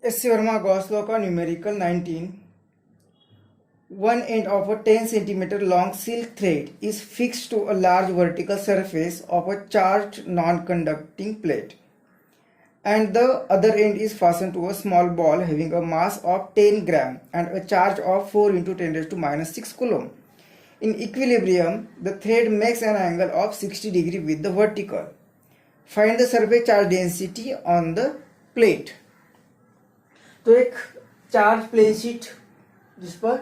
S. Verma-Gauss law का numerical 19. One end of a 10 centimeter long silk thread is fixed to a large vertical surface of a charged non-conducting plate, and the other end is fastened to a small ball having a mass of 10 gram and a charge of 4 into 10 raised to minus 6 coulomb. In equilibrium, the thread makes an angle of 60 degree with the vertical. Find the surface charge density on the plate. तो एक charge plane sheet जिस पर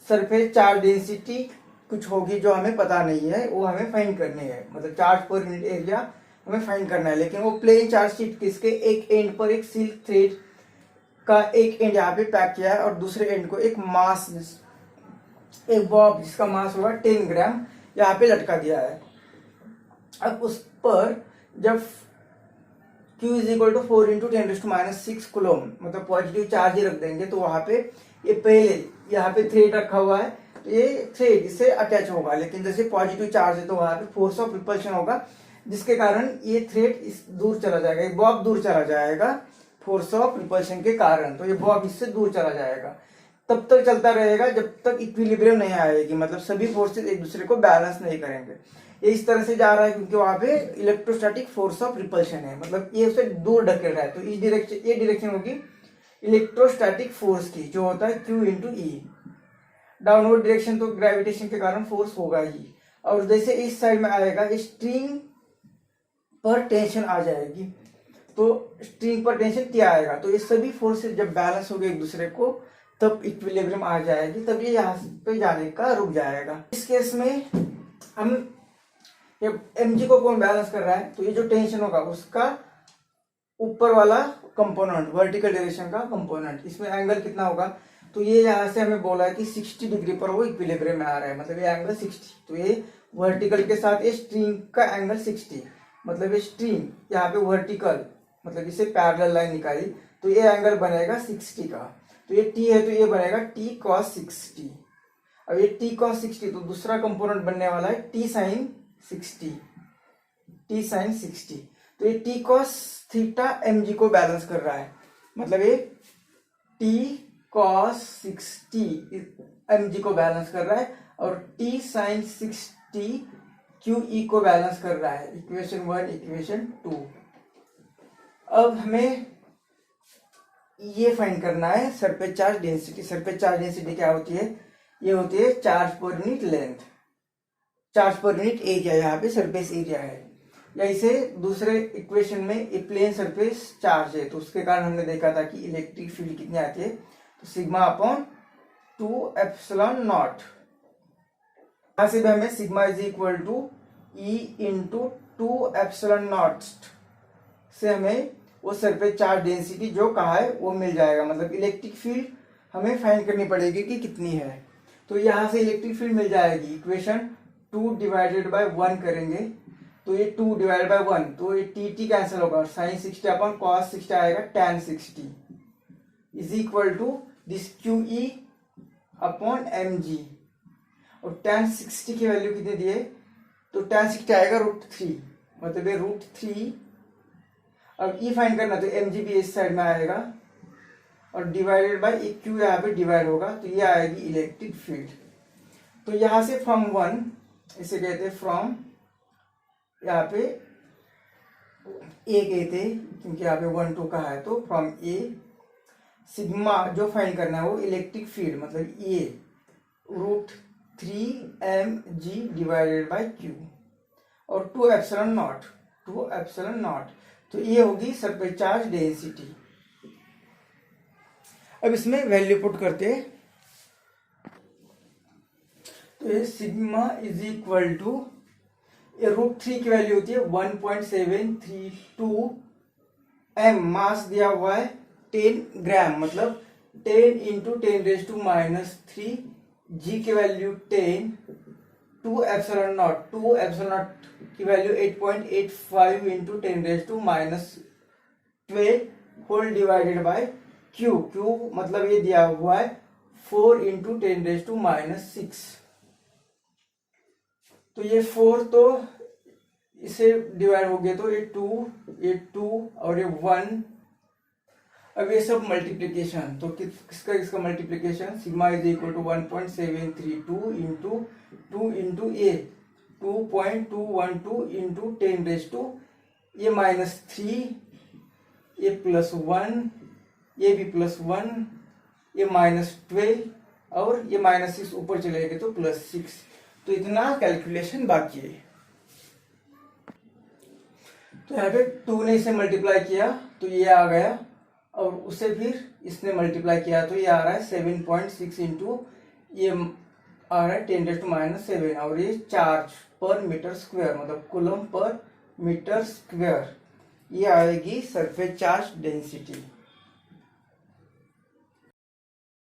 surface charge density कुछ होगी जो हमें पता नहीं है, वो हमें फाइंड करनी है, मतलब चार्ज पर यूनिट एरिया हमें फाइंड करना है। लेकिन वो प्लेन चार्ज शीट किसके एक एंड पर एक सिल्क थ्रेड का एक एंड यहाँ पे पैक किया है और दूसरे एंड को एक मास, एक बॉब जिसका मास होगा 10 ग्राम यहाँ पे लटका दिया है। अब उस पर जब Q is equal to 4 into 10 raise to minus 6 coulomb, मतलब पॉजिटिव चार्ज ही रख देंगे, तो वहां पे ये पहले यहाँ पे थ्रेड रखा हुआ है, तो ये थ्रेड इससे अटैच होगा, लेकिन जैसे पॉजिटिव चार्ज है तो वहां पे फोर्स ऑफ रिपल्शन होगा, जिसके कारण ये थ्रेड इस दूर चला जाएगा, ये बॉब दूर चला जाएगा फोर्स ऑफ रिपल्शन के कारण। तो ये बॉब इससे दूर चला जाएगा, तब तक चलता रहेगा जब तक इक्विलिब्रियम नहीं आएगी, मतलब सभी फोर्सेस एक दूसरे को बैलेंस नहीं करेंगे। ये इस तरह से जा रहा है क्योंकि वहां पे इलेक्ट्रोस्टैटिक फोर्स ऑफ रिपल्शन है, मतलब ये उसे दूर ढकेल रहा है। तो इस डायरेक्शन, ये डायरेक्शन होगी इलेक्ट्रोस्टैटिक फोर्स की, जो होता है Q इंटू ई। डाउनवर्ड डायरेक्शन तो ग्रेविटेशन के कारण फोर्स होगा ही, और जैसे इस साइड में आएगा स्ट्रिंग पर टेंशन आ जाएगी, तो स्ट्रिंग पर टेंशन क्या आएगा, तो ये सभी फोर्सेस जब बैलेंस हो गए एक दूसरे को तब इक्विलिब्रियम आ जाएगी, तब ये यहाँ पे जाने का रुक जाएगा। इस केस में हम mg को कौन बैलेंस कर रहा है, तो ये जो टेंशन होगा उसका ऊपर वाला कंपोनेंट, वर्टिकल डायरेक्शन का कंपोनेंट, इसमें एंगल कितना होगा, तो ये यहाँ से हमें बोला है कि 60 डिग्री पर वो इक्विलिब्रियम में आ रहा है, मतलब ये एंगल 60। तो ये वर्टिकल के साथ ये स्ट्रिंग का एंगल 60, मतलब ये स्ट्रिंग यहाँ पे वर्टिकल, मतलब इसे पैरेलल लाइन निकाली तो ये एंगल बनेगा 60 का। तो ये t है तो ये बनेगा t cos 60। अब ये t cos 60, तो दूसरा कंपोनेंट बनने वाला है t sin 60, t sin 60। तो ये t cos थीटा mg को बैलेंस कर रहा है, मतलब ये t cos 60 mg को बैलेंस कर रहा है और t sin 60 QE को बैलेंस कर रहा है। Equation 1 equation 2। अब हमें ये फाइंड करना है surface charge density. Surface charge density क्या होती है, ये होती है charge per unit length, charge per unit area, यहाँ पे सरफेस एरिया है। या इसे दूसरे इक्वेशन में ए प्लेन सरफेस चार्ज है, तो उसके कारण हमने देखा था कि इलेक्ट्रिक फील्ड कितनी आती है, तो सिग्मा अपॉन 2 एप्सिलॉन नॉट। यहाँ से भी हमें sigma is equal to E into 2 epsilon naught से हमें वो सरफेस चार्ज डेंसिटी जो कहा है वो मिल जाएगा, मतलब इलेक्ट्रिक फील्ड हमें फाइंड करनी पड़ेगी कि कितनी है। तो यहाँ से इलेक्ट्रिक फील्ड मिल जाएगी, इक्वेशन 2 डिवाइडेड बाय 1 करेंगे तो ये 2 डिवाइडेड बाय 1, तो ये टी कैंसिल होगा, साइन 60 अपॉन कॉस 60 आएगा tan 60 is equal to this QE upon mg। और tan 60 की वैल्यू कितनी दी है, तो tan 60 आएगा √3, मतलब ये √3। अब E फाइंड करना, तो mg भी इस साइड में आएगा और डिवाइडेड बाय Q यहाँ पे डिवाइड होगा, तो ये आएगी इलेक्ट्रिक फील्ड। तो यहाँ से फ्रॉम 1, इसे कहते हैं फ्रॉम, यहाँ पे ए कहते क्योंकि यहाँ पे 1 2 का है, तो फ्रॉम ए सिग्मा जो फाइंड करना है वो इलेक्ट्रिक फील्ड, मतलब ये √3 mg डिवाइडेड बाय Q और 2 एप्सिलॉन नॉट, तो ये होगी सरफेस चार्ज डेंसिटी। अब इसमें वैल्यू पुट करते हैं, तो ये सिग्मा इज इक्वल टू, √3 की वैल्यू होती है 1.732 m, मास दिया हुआ है 10 ग्राम, मतलब 10 into 10 raise to minus 3, g की वैल्यू 10, 2 एप्सिलॉन नॉट की value 8.85 into 10 raise to minus 12 whole divided by Q मतलब ये दिया हुआ है 4 इंटू 10 रेज़ टू माइनस 6। तो ये 4 तो इसे डिवाइड हो गया, तो ये 2 और ये 1 अब ये सब मल्टीप्लीकेशन, तो किसका इसका multiplication, sigma is equal to 1.732 into 2 into a 2.212 into 10 raise to a minus 3 a plus 1 a भी प्लस 1 ए माइनस 12 और ये माइनस 6 ऊपर चले गए तो प्लस 6। तो इतना कैलकुलेशन बाकी है। तो यहाँ पे 2 ने इसे मल्टीप्लाई किया तो ये आ गया, और उसे फिर इसने मल्टीप्लाई किया तो ये आ रहा है 7.6 इंटू ये आ रहा है 10⁻⁷, और ये चार्ज पर मीटर स्क्वायर मतलब कूलम पर मीटर स्क्वायर, ये आएगी सरफेस चार्ज डेंसिटी।